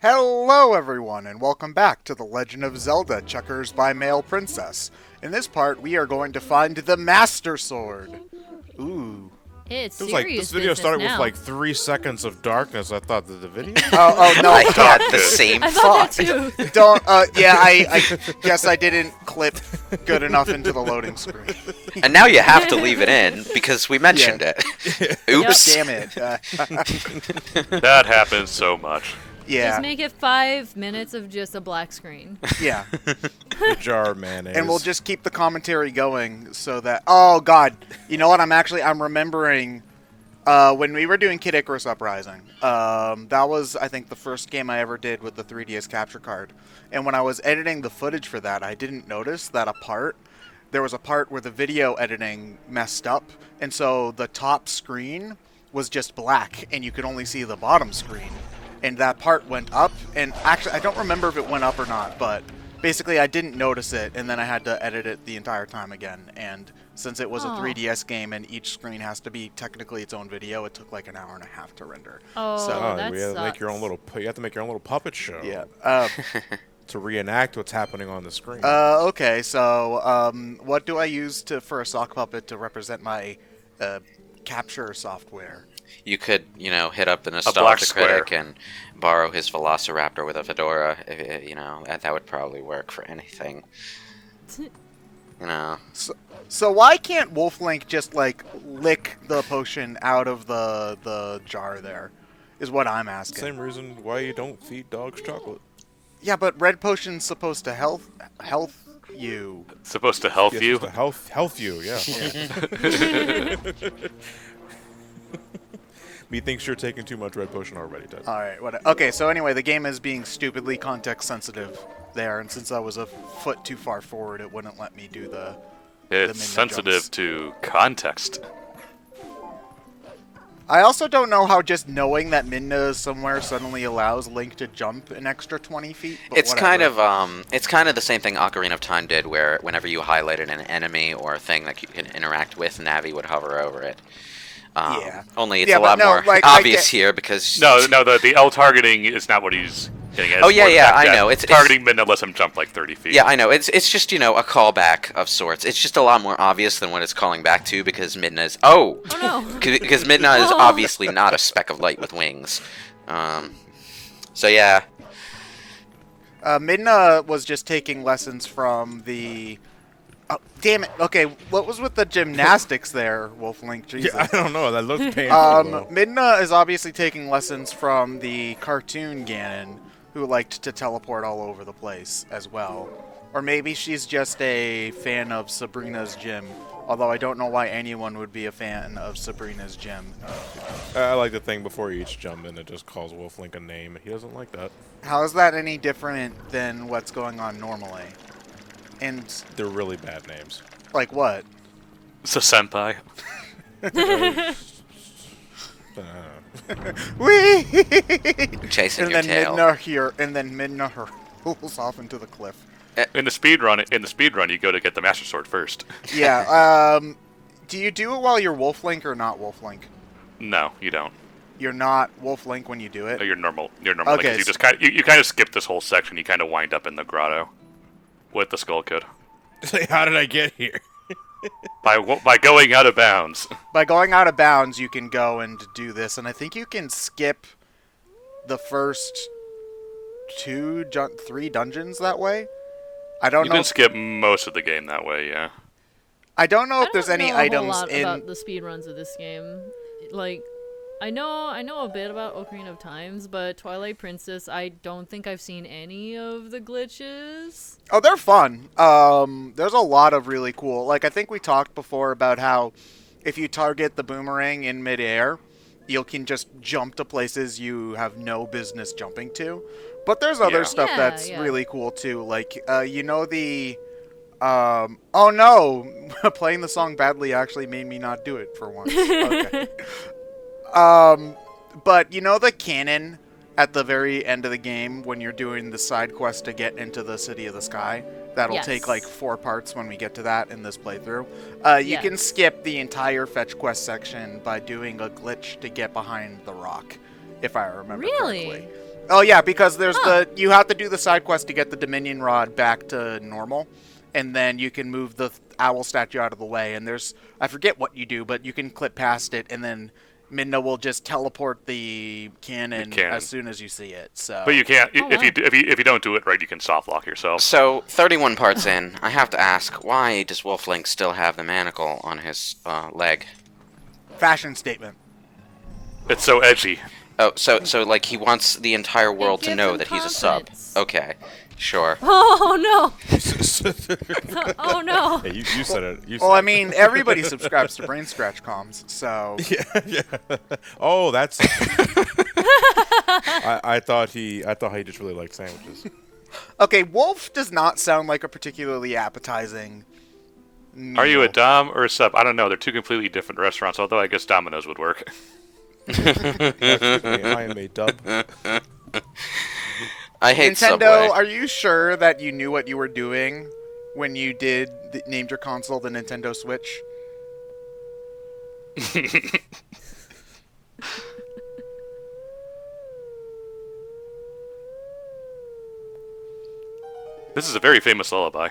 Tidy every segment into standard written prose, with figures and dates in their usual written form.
Hello everyone, and welcome back to The Legend of Zelda Checkers by Male Princess. In this part, we are going to find the Master Sword. Ooh. It's It was like this video started with like 3 seconds of darkness. I thought that the video. Oh no! I had the same I thought that too. Don't. Yeah, I guess I didn't clip good enough into the loading screen. And now you have to leave it in because we mentioned it. Oops. Damn it. That happens so much. Yeah. Just make it 5 minutes of just a black screen. Yeah. The jar of mayonnaise. And we'll just keep the commentary going so that... Oh, God. You know what? I'm remembering when we were doing Kid Icarus Uprising. That was, I think, the first game I ever did with the 3DS capture card. And when I was editing the footage for that, I didn't notice that there was a part where the video editing messed up. And so the top screen was just black, and you could only see the bottom screen. And that part went up, and actually, I don't remember if it went up or not, but basically I didn't notice it, and then I had to edit it the entire time again. And since it was a 3DS game and each screen has to be technically its own video, it took like an hour and a half to render. Oh, so, that you have to make your own sucks. little. You have to make your own little puppet show. Yeah. To reenact what's happening on the screen. Okay, so what do I use for a sock puppet to represent my capture software? You could, hit up the black nostalgia square. critic and borrow his Velociraptor with a fedora. That would probably work for anything. So why can't Wolf Link just like lick the potion out of the jar there? Is what I'm asking. Same reason why you don't feed dogs chocolate. Yeah, but red potion's supposed to health you. It's supposed to help Yes, you. just to health you, yeah. Me thinks you're taking too much red potion already, Ted. All right. Okay. So anyway, the game is being stupidly context sensitive there, and since I was a foot too far forward, it wouldn't let me do the. It's Midna sensitive jumps. to context. I also don't know how just knowing that Midna is somewhere suddenly allows Link to jump an extra 20 feet. But It's whatever. kind of the same thing Ocarina of Time did, where whenever you highlighted an enemy or a thing that you can interact with, Navi would hover over it. Yeah. Only it's Yeah, a but lot no, more like, I obvious get- here because No, the L targeting is not what he's getting at. Oh, It's yeah, more the yeah, fact I that know. It's targeting Midna lets him jump like 30 feet. Yeah, I know. It's just, a callback of sorts. It's just a lot more obvious than what it's calling back to because Midna is... Oh! Oh, no. Because Midna is Oh. obviously not a speck of light with wings. So, yeah. Midna was just taking lessons from the. Oh, damn it. Okay, what was with the gymnastics there, Wolf Link? Jesus. Yeah, I don't know. That looks painful. though. Midna is obviously taking lessons from the cartoon Ganon, who liked to teleport all over the place as well. Or maybe she's just a fan of Sabrina's gym, although I don't know why anyone would be a fan of Sabrina's gym. I like the thing before each jump in, it just calls Wolf Link a name. He doesn't like that. How is that any different than what's going on normally? And, They're really bad names. like, what? It's a senpai. Whee! Chasing and your then tail. Midna hurls off into the cliff. In the speed run, you go to get the Master Sword first. Yeah. Do you do it while you're Wolf Link or not Wolf Link? No, you don't. You're not Wolf Link when you do it. You're normal. You're Okay, normal. Because you just kind of skip this whole section. You kind of wind up in the grotto with the Skull Kid Say, how did I get here? by going out of bounds. By going out of bounds, you can go and do this, and I think you can skip the first 3 dungeons that way. I don't You know. can skip most of the game that way. Yeah. I don't know I if there's don't any know a whole items lot in. about the speedruns of this game. Like, I know a bit about Ocarina of Times, but Twilight Princess, I don't think I've seen any of the glitches. Oh, they're fun. There's a lot of really cool. Like, I think we talked before about how if you target the boomerang in midair, you can just jump to places you have no business jumping to. But there's other Yeah. stuff Yeah, that's yeah. really cool too. Like, the. Oh no! Playing the song badly actually made me not do it for once. Okay. But you know the cannon at the very end of the game when you're doing the side quest to get into the City of the Sky? That'll Yes. take like 4 parts when we get to that in this playthrough. You can Yes. skip the entire fetch quest section by doing a glitch to get behind the rock, if I remember Really? correctly. Oh yeah, because there's you have to do the side quest to get the Dominion Rod back to normal, and then you can move the owl statue out of the way. And I forget what you do, but you can clip past it, and then Midna will just teleport the cannon as soon as you see it. So. But you can't if you don't do it right, you can soft lock yourself. So 31 parts in, I have to ask, why does Wolflink still have the manacle on his leg? Fashion statement. It's so edgy. Oh, so like he wants the entire world to know that he's a sub. confidence. Okay, sure. Oh no! Oh no! Hey, you said it. You Well, said I mean, everybody subscribes to BrainScratch comms, so. yeah. Oh, that's. I thought he just really liked sandwiches. Okay, Wolf does not sound like a particularly appetizing meal. Are you a Dom or a sub? I don't know. They're two completely different restaurants, although I guess Domino's would work. I am a dub. I hate Nintendo, Subway. are you sure that you knew what you were doing when you named your console the Nintendo Switch? This is a very famous lullaby.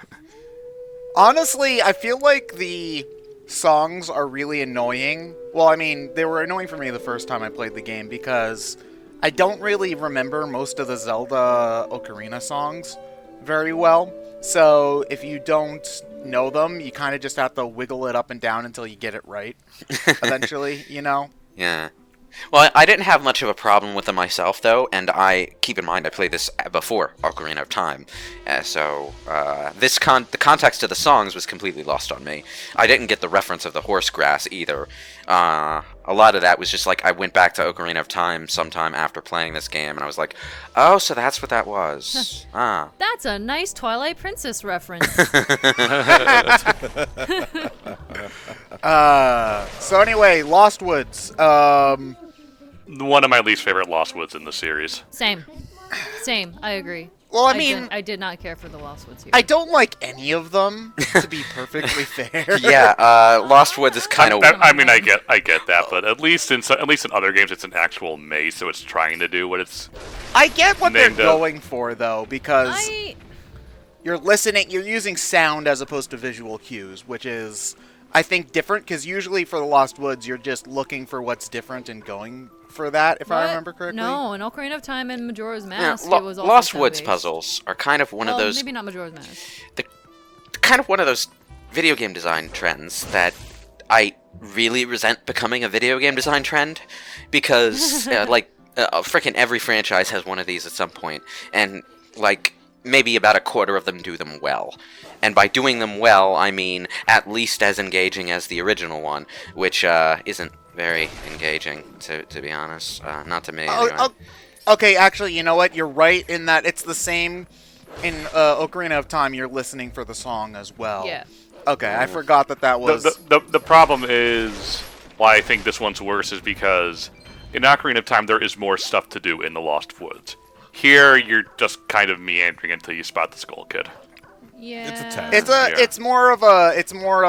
Honestly, I feel like the songs are really annoying. Well, I mean, they were annoying for me the first time I played the game because I don't really remember most of the Zelda Ocarina songs very well. So if you don't know them, you kind of just have to wiggle it up and down until you get it right. Eventually, you know? Yeah. Well, I didn't have much of a problem with them myself, though, and keep in mind I played this before Ocarina of Time, so the context of the songs was completely lost on me. I didn't get the reference of the horse grass either. A lot of that was just like I went back to Ocarina of Time sometime after playing this game, and I was like, oh, so that's what that was. That's a nice Twilight Princess reference. So anyway, Lost Woods. One of my least favorite Lost Woods in the series. Same. I agree. Well, I mean, I did not care for the Lost Woods here. I don't like any of them, to be perfectly fair. Yeah, Lost Woods is kind of. I mean, I get that, but at least in other games, it's an actual maze, so it's trying to do what it's. I get what they're named up. going for, though, because you're listening, you're using sound as opposed to visual cues, which is, I think, different, because usually for the Lost Woods, you're just looking for what's different and going for that, if I remember correctly. No, in Ocarina of Time and Majora's Mask, Yeah, it was also Lost Woods sound-based. puzzles are kind of one of those. Maybe not Majora's Mask. Kind of one of those video game design trends that I really resent becoming a video game design trend, because freaking every franchise has one of these at some point, and like maybe about a quarter of them do them well. And by doing them well, I mean at least as engaging as the original one, which isn't very engaging, to be honest. Not to me, anyway. Okay, actually, you know what? You're right in that it's the same in Ocarina of Time. You're listening for the song as well. Yeah. Okay, I forgot that was... The problem is why I think this one's worse is because in Ocarina of Time there is more stuff to do in the Lost Woods. Here, you're just kind of meandering until you spot the Skull Kid. Yeah. It's a test. It's more of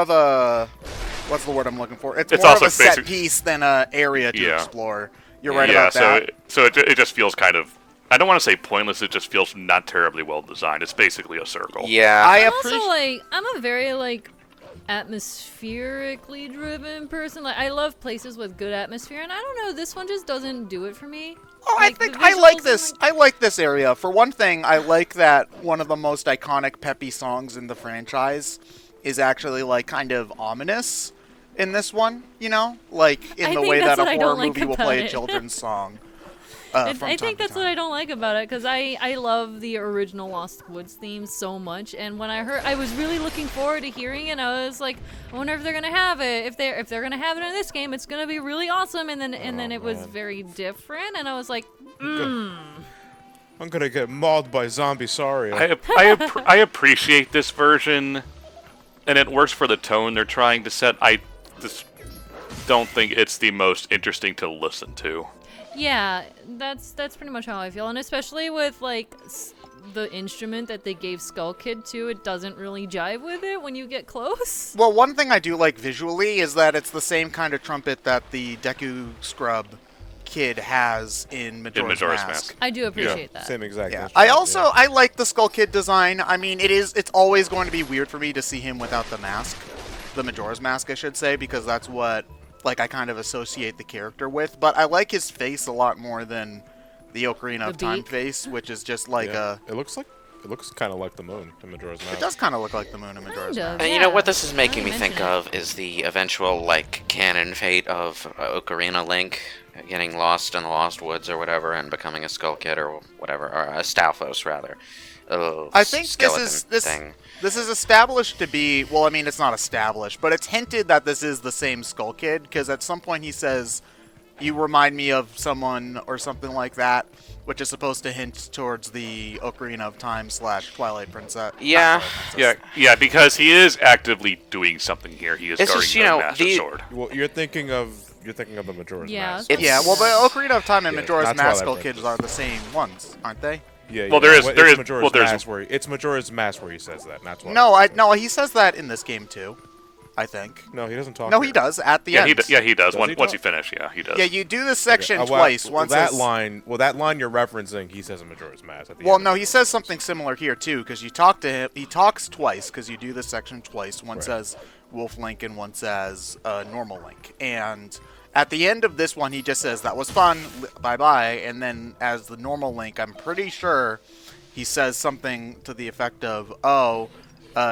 a what's the word I'm looking for? It's more of also a set basic- piece than an area to Yeah. explore. You're right about so that. it just feels kind of. I don't want to say pointless. It just feels not terribly well designed. It's basically a circle. Yeah. I'm also I'm a very atmospherically driven person. Like I love places with good atmosphere, and I don't know, this one just doesn't do it for me. Oh, I Like, think the I like visuals this. and, I like this area. For one thing, I like that one of the most iconic peppy songs in the franchise is actually like kind of ominous in this one. You know, like I in the think way that's that what a I horror don't like movie will about play a it. children's song. I think that's what I don't like about it, because I love the original Lost Woods theme so much, and when I was really looking forward to hearing it. I was like, I wonder if they're gonna have it. If they're gonna have it in this game, it's gonna be really awesome. And then it was very different, and I was like, I'm gonna get mauled by zombie. Sorry. I appreciate this version, and it works for the tone they're trying to set. I just don't think it's the most interesting to listen to. yeah, that's pretty much how I feel, and especially with like the instrument that they gave Skull Kid to, it doesn't really jive with it when you get close. Well, one thing I do like visually is that it's the same kind of trumpet that the Deku Scrub Kid has in Majora's, Mask. I do appreciate that. Same exact. Yeah. instrument, I also I like the Skull Kid design. I mean, it's always going to be weird for me to see him without the mask, the Majora's Mask, I should say, because that's what like I kind of associate the character with. But I like his face a lot more than the Ocarina of Time face, which is just like a. It looks kind of like the moon in Majora's Mask. It does kind of look like the moon in Majora's Mask. And you know what this is making me think of is the eventual like canon fate of Ocarina Link getting lost in the Lost Woods or whatever and becoming a Skull Kid or whatever, or a Stalfos rather. I think this is established to be, well, I mean, it's not established, but it's hinted that this is the same Skull Kid, because at some point he says, you remind me of someone or something like that, which is supposed to hint towards the Ocarina of Time / Twilight Princess. Yeah. Yeah, because he is actively doing something here. He is It's guarding just, the you know, Master Sword. Well, you're thinking of the Majora's Mask. Yeah, well, the Ocarina of Time and Yeah, Majora's not Mask Twilight Skull Kids are the same ones, aren't they? Yeah. Well, there is Majora's Mask where it's Majora's Mask where he says that, not Twilight. No, he says that in this game too, I think. No, he doesn't talk. No, here. He does at the end. He does. Does he Once talk? you finish, yeah, he does. Yeah, you do this section Okay, twice. Well, Once that line you're referencing, he says in Majora's Mask. At the Well, end. no, he says something similar here too, because you talk to him. He talks twice because you do this section twice. One says Wolf Link and one says normal Link. And at the end of this one, he just says that was fun, bye bye. And then as the normal Link, I'm pretty sure he says something to the effect of, "Oh,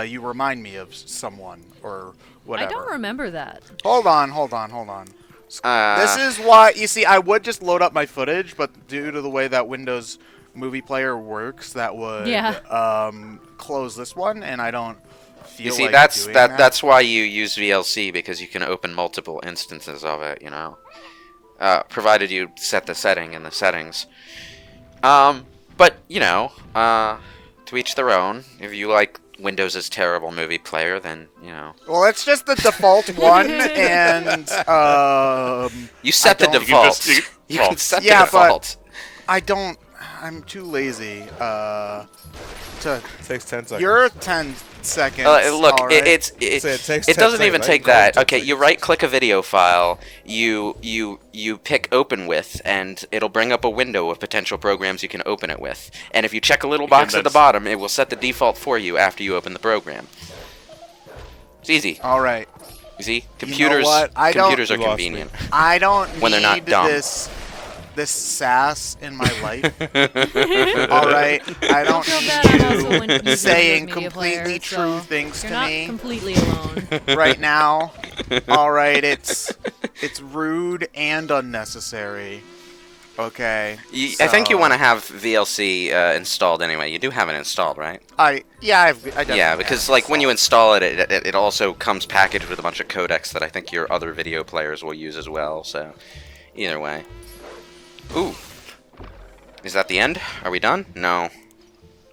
you remind me of someone," or whatever. I don't remember that. Hold on. This is why, you see, I would just load up my footage, but due to the way that Windows Movie Player works, that would close this one, and I don't feel You see, like that's doing that's why you use VLC, because you can open multiple instances of it, you know. Provided you set the setting in the settings. But, you know, to each their own. If you like Windows' terrible movie player, then, you know. Well, it's just the default one, and you set the default. You can set the default. But I don't. I'm too lazy to. It takes 10 seconds. You're 10 seconds. Look, all right? it doesn't even take that. Okay, you right-click a video file, you pick Open With, and it'll bring up a window of potential programs you can open it with. And if you check a little box at the bottom, it will set the default for you after you open the program. It's easy. All right. You see, computers are convenient. I don't when they're not dumb. This sass in my life. All right, I don't need you saying completely true things to me. You're not completely alone. Right now. All right, it's rude and unnecessary. Okay. I think you want to have VLC installed anyway. You do have it installed, right? I definitely yeah, because like when you install it, it also comes packaged with a bunch of codecs that I think your other video players will use as well. So, either way. Ooh. Is that the end? Are we done? No.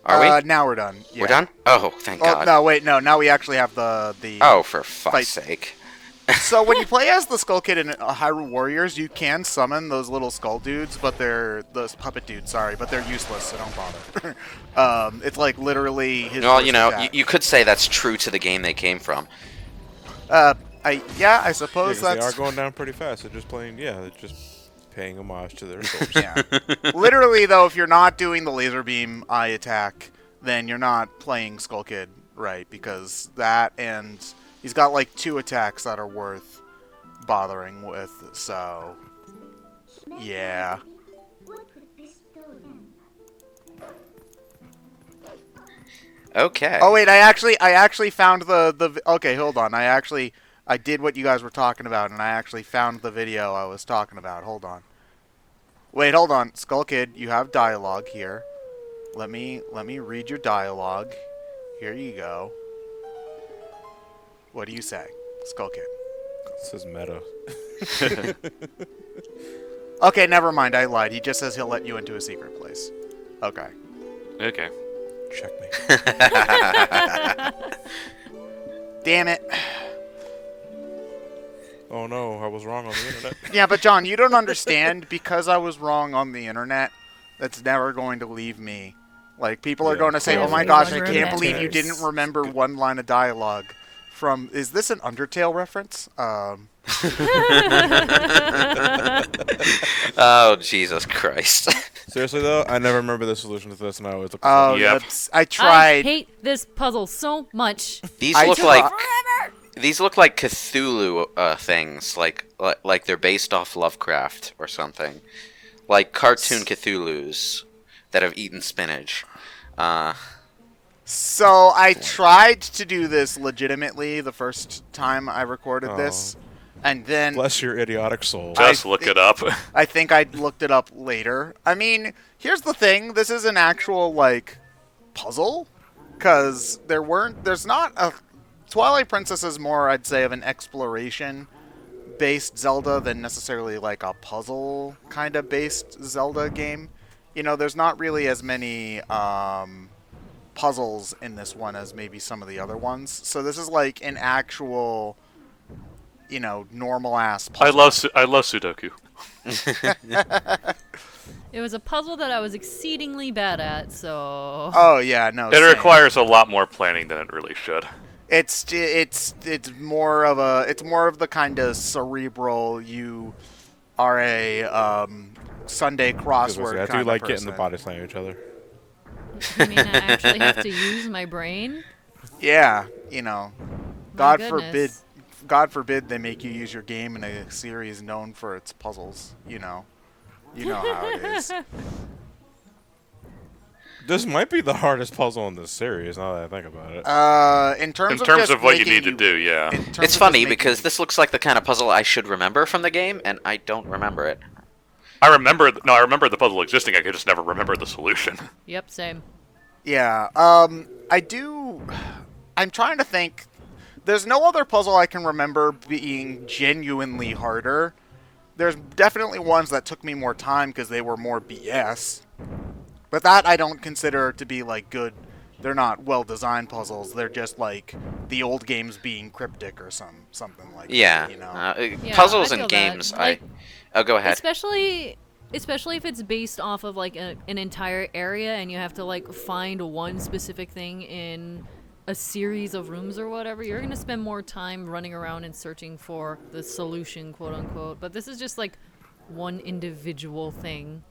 Are we? Now we're done. Yeah. We're done? Oh, thank God. No, wait, no. Now we actually have the Oh, for fuck's sake. So when you play as the Skull Kid in Hyrule Warriors, you can summon those little skull dudes, but they're those puppet dudes. Sorry, but they're useless, so don't bother. It's like literally his. Well, you know, you could say that's true to the game they came from. I suppose they that's. are going down pretty fast. They're just playing. Yeah, they're just paying homage to their source. Yeah. Literally, though, if you're not doing the laser beam eye attack, then you're not playing Skull Kid right, because that and he's got like 2 attacks that are worth bothering with. So, yeah. Okay. Oh wait, I actually found the. Okay, hold on. I did what you guys were talking about, and I actually found the video I was talking about. Hold on. Wait, hold on. Skull Kid, you have dialogue here. Let me read your dialogue. Here you go. What do you say, Skull Kid? This is meta. Okay, never mind. I lied. He just says he'll let you into a secret place. Okay. Okay. Checkmate. Damn it. Oh no, I was wrong on the internet. Yeah, but John, you don't understand. Because I was wrong on the internet, that's never going to leave me. Like, people are going to say, oh my gosh, I can't believe you didn't remember one line of dialogue from... Is this an Undertale reference? Oh, Jesus Christ. Seriously though, I never remember the solution to this, and I always look. Oh, Yep. I I tried. hate this puzzle so much. These I look try- like these look like Cthulhu things, like they're based off Lovecraft or something, like cartoon Cthulhus that have eaten spinach. So I tried to do this legitimately the first time I recorded this, and then Bless your idiotic soul. Just look it up. I think I looked it up later. I mean, here's the thing: this is an actual like puzzle, because there's not a Twilight Princess is more, I'd say, of an exploration-based Zelda than necessarily like a puzzle kind of based Zelda game. You know, there's not really as many puzzles in this one as maybe some of the other ones. So this is like an actual, you know, normal ass puzzle. I love Sudoku. It was a puzzle that I was exceedingly bad at, so... Oh yeah, no. It same. requires a lot more planning than it really should. It's more of the kind of cerebral. You are a Sunday crossword I kind do of like person. getting the body slam each other. You mean I actually have to use my brain? Yeah, you know, My God forbid they make you use your game in a series known for its puzzles. You know how it is. This might be the hardest puzzle in this series, now that I think about it. In terms of what you need to do, yeah. It's funny because this looks like the kind of puzzle I should remember from the game, and I don't remember it. I remember the puzzle existing. I could just never remember the solution. Yep, same. Yeah. I'm trying to think. There's no other puzzle I can remember being genuinely harder. There's definitely ones that took me more time because they were more BS. But that I don't consider to be, like, good. They're not well-designed puzzles. They're just, like, the old games being cryptic or something like Yeah. that, you know? Yeah, Puzzles I and feel games, that. Like, Oh, go ahead. Especially if it's based off of, like, an entire area and you have to, like, find one specific thing in a series of rooms or whatever, you're going to spend more time running around and searching for the solution, quote-unquote. But this is just, like, one individual thing.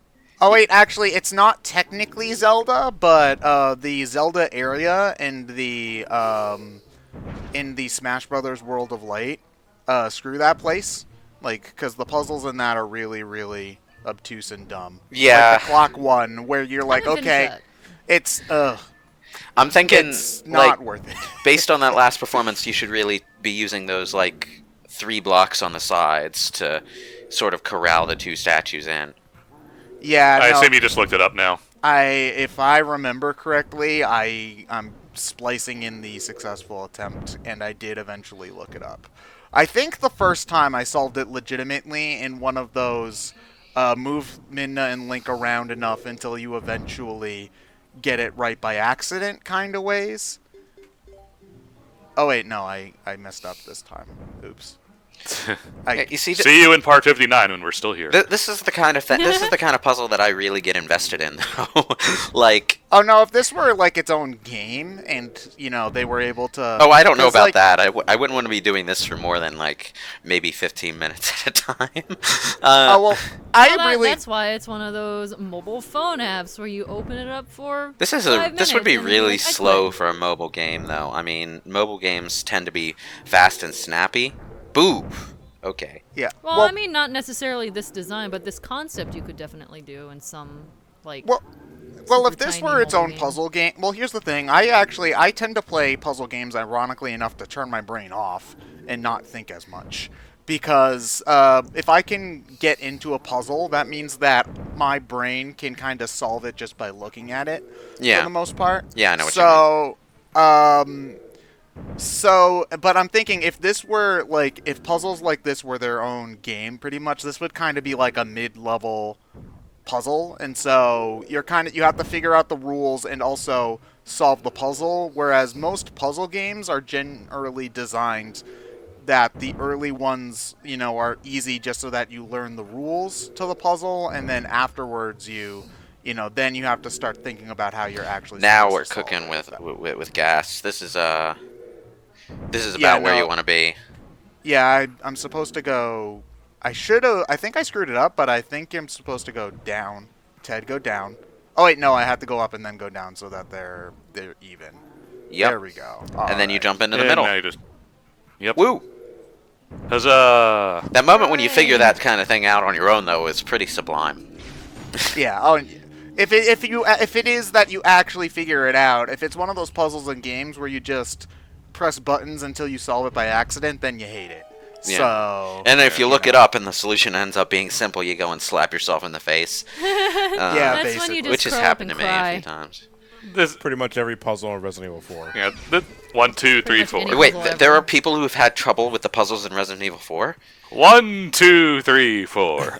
Oh wait, actually, it's not technically Zelda, but the Zelda area in the Smash Brothers World of Light, screw that place, like, because the puzzles in that are really, really obtuse and dumb. Yeah. Like the clock one, where you're like, Haven't finished okay, that. it's I'm thinking, it's not like, worth it. based on that last performance, you should really be using those, like, 3 blocks on the sides to sort of corral the 2 statues in. Yeah, I no, assume you just looked it up now. if I remember correctly, I'm splicing in the successful attempt, and I did eventually look it up. I think the first time I solved it legitimately in one of those move Minna and Link around enough until you eventually get it right by accident kind of ways. Oh wait, no, I messed up this time. Oops. You see, See you in part 59 when we're still here. this is the kind of this is the kind of puzzle that I really get invested in, though. Like, Oh no, if this were like its own game and, you know, they were able to... oh, I don't know 'cause, about like, that. I wouldn't want to be doing this for more than, like, maybe 15 minutes at a time. Oh, well, That's why it's one of those mobile phone apps where you open it up for This 5 would be minutes and really you're like, I slow quit. for a mobile game, though. I mean, mobile games tend to be fast and snappy. Boo. Okay. Yeah. Well, I mean, not necessarily this design, but this concept you could definitely do in some, like... Well, if this tiny were its mobile own game. puzzle game... Well, here's the thing. I tend to play puzzle games, ironically enough, to turn my brain off and not think as much. Because if I can get into a puzzle, that means that my brain can kind of solve it just by looking at it, Yeah. for the most part. Yeah, I know what you mean. But I'm thinking if this were, like, if puzzles like this were their own game, pretty much, this would kind of be like a mid-level puzzle. And so you have to figure out the rules and also solve the puzzle, whereas most puzzle games are generally designed that the early ones, you know, are easy just so that you learn the rules to the puzzle, and then afterwards then you have to start thinking about how you're actually Now supposed we're to solve cooking it. with gas. This is about where you want to be. Yeah, I'm supposed to go... I think I screwed it up, but I think I'm supposed to go down. Ted, go down. Oh, wait, no, I have to go up and then go down so that they're even. Yep. There we go. And then you jump into the And middle. now you just... Yep. Woo! Huzzah! That moment when you figure that kind of thing out on your own, though, is pretty sublime. Yeah. Oh, if it is that you actually figure it out, if it's one of those puzzles in games where you just press buttons until you solve it by accident, then you hate it. Yeah. So. And if you look it up and the solution ends up being simple, you go and slap yourself in the face. Yeah, That's when basically. you just Which has curl up happened to and me a cry. few times. This, Pretty much every puzzle in Resident Evil 4. yeah, 1, 2, 3, Pretty much 4. any- Wait, puzzle there ever. are people who have had trouble with the puzzles in Resident Evil 4? 1, 2, 3, 4.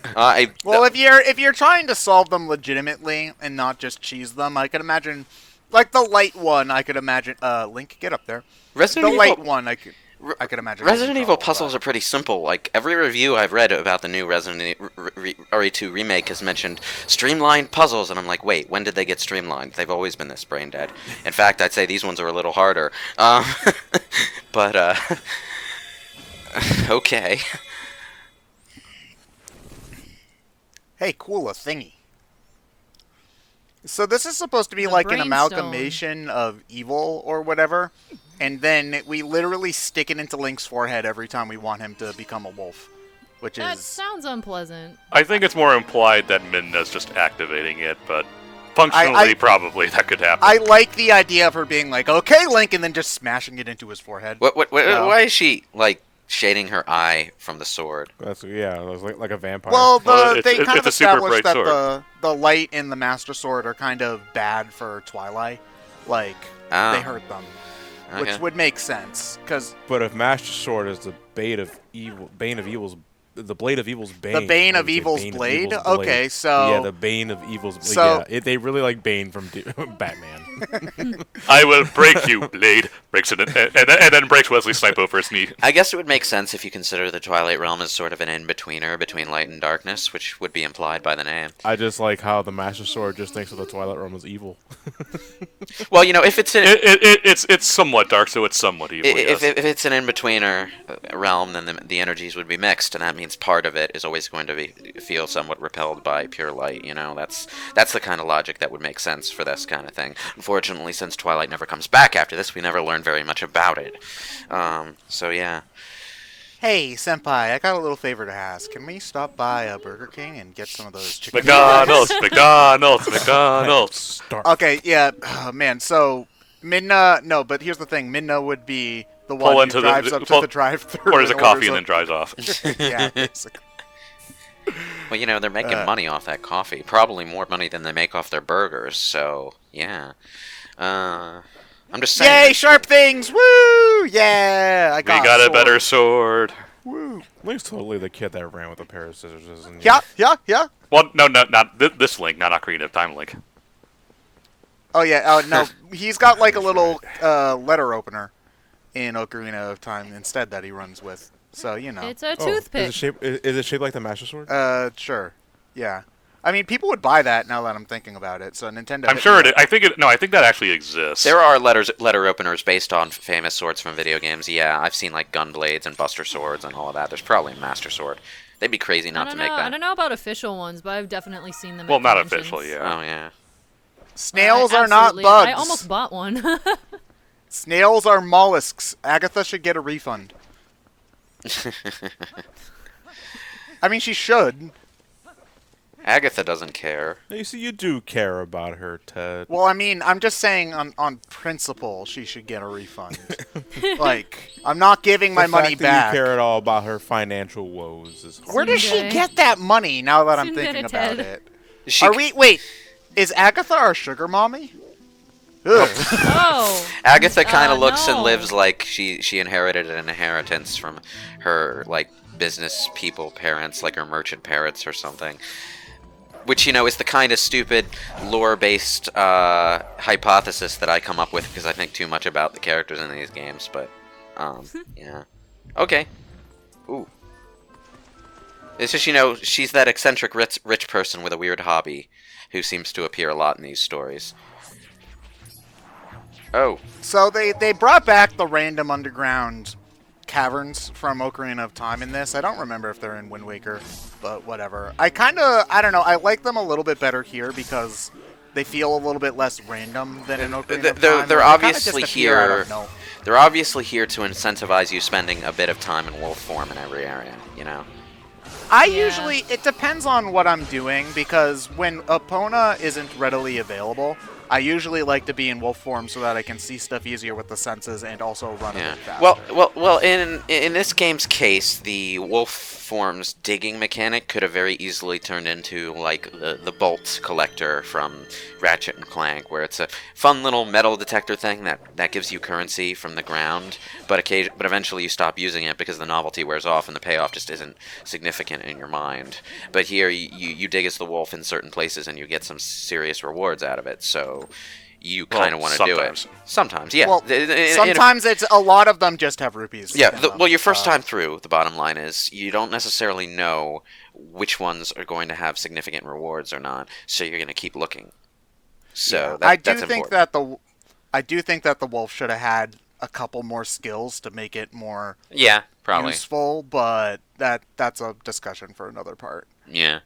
Well, if you're trying to solve them legitimately and not just cheese them, I could imagine, like the light one. I could imagine. Link, get up there. Resident The Evil, light one. I could imagine. Resident being Evil solved, puzzles but- are pretty simple. Like, every review I've read about the new Resident Evil RE2 remake has mentioned streamlined puzzles, and I'm like, wait, when did they get streamlined? They've always been this brain dead. In fact, I'd say these ones are a little harder. But, okay. Hey, cool, a thingy. So this is supposed to be The like an brain amalgamation of evil or whatever, and then we literally stick it into Link's forehead every time we want him to become a wolf, which That is sounds unpleasant. I think it's more implied that Midna's just activating it, but functionally, probably that could happen. I like the idea of her being like, "Okay, Link," and then just smashing it into his forehead. What, No. Why is she, like, shading her eye from the sword? That's like a vampire. Well, Well, they kind of it's a super established bright that sword. the light and the Master Sword are kind of bad for Twilight. Like, Ah. they hurt them. Okay. Which would make sense, because But if Master Sword is the bane of evil's, the blade of evil's bane. the Bane I of would say Evil's Bane of blade? Evil's Okay, so... yeah, the Bane of Evil's. So- yeah, they really like Bane from Batman. I will break you, Blade. Breaks it, and then breaks Wesley Snipe over his knee. I guess it would make sense if you consider the Twilight Realm as sort of an in-betweener between light and darkness, which would be implied by the name. I just like how the Master Sword just thinks of the Twilight Realm as evil. Well, you know, if it's It's somewhat dark, so it's somewhat evil. if Yes. it's an in-betweener realm, then the energies would be mixed, and that means part of it is always going to feel somewhat repelled by pure light. You know, that's the kind of logic that would make sense for this kind of thing. Unfortunately, since Twilight never comes back after this, we never learn very much about it. So yeah. Hey, Senpai, I got a little favor to ask. Can we stop by a Burger King and get some of those chicken McDonald's, McDonald's, McDonald's. Start. Okay, yeah, oh, man, so Midna, no, but here's the thing. Midna would be the Pull one who into drives the- up to pull- the drive-thru. Orders a and coffee and then orders drives off. yeah, basically. Well, you know, they're making money off that coffee. Probably more money than they make off their burgers. So yeah. I'm just saying. Yay, sharp things! Woo! Yeah, I We got got a sword. better sword. Woo! Link's totally the kid that ran with a pair of scissors, isn't he? Yeah. Well, no, not this Link, not Ocarina of Time Link. Oh yeah, oh no, he's got like a little letter opener in Ocarina of Time instead that he runs with. So you know. It's a Oh, toothpick. Is it shaped like the Master Sword? Sure. Yeah. I mean, people would buy that now that I'm thinking about it. So Nintendo. I'm sure it. I think that actually exists. There are letter openers based on famous swords from video games. Yeah, I've seen like gun blades and buster swords and all of that. There's probably a Master Sword. They'd be crazy not to make I that. don't know about official ones, but I've definitely seen them. Well, at not conventions. official, yeah. Oh yeah. Snails I are not absolutely- bugs. I almost bought one. Snails are mollusks. Agatha should get a refund. I mean, she should. Agatha doesn't care. You see, you do care about her, Ted. Well, I mean, I'm just saying on principle she should get a refund. Like, I'm not giving my The money fact that back. you care at all about her financial woes is Where does she Tsundere. get that money now that I'm Tsundere thinking about Ted. it? She, Wait, is Agatha our sugar mommy? Ugh. Oh. Agatha kind of looks and no. lives like she inherited an inheritance from her like business people parents, like her merchant parents or something. Which, you know, is the kind of stupid lore-based hypothesis that I come up with because I think too much about the characters in these games, but, yeah. Okay. Ooh. It's just, you know, she's that eccentric rich person with a weird hobby who seems to appear a lot in these stories. Oh. So they brought back the random underground caverns from Ocarina of Time in this. I don't remember if they're in Wind Waker, but whatever. I don't know, I like them a little bit better here because they feel a little bit less random than in Ocarina of Time. They're obviously here. No. They're obviously here to incentivize you spending a bit of time in wolf form in every area, you know? Usually, it depends on what I'm doing, because when Epona isn't readily available, I usually like to be in wolf form so that I can see stuff easier with the senses and also run a bit faster. Well, in this game's case, the wolf form's digging mechanic could have very easily turned into like the bolt collector from Ratchet and Clank, where it's a fun little metal detector thing that gives you currency from the ground, but eventually you stop using it because the novelty wears off and the payoff just isn't significant in your mind. But here you dig as the wolf in certain places and you get some serious rewards out of it, so you kind of want to do it. Sometimes, yeah. Well, sometimes it's a lot of them just have rupees. Yeah, your first time through, the bottom line is you don't necessarily know which ones are going to have significant rewards or not, so you're going to keep looking. So yeah, that's important. I do think that the wolf should have had a couple more skills to make it more probably useful, but that's a discussion for another part. Yeah.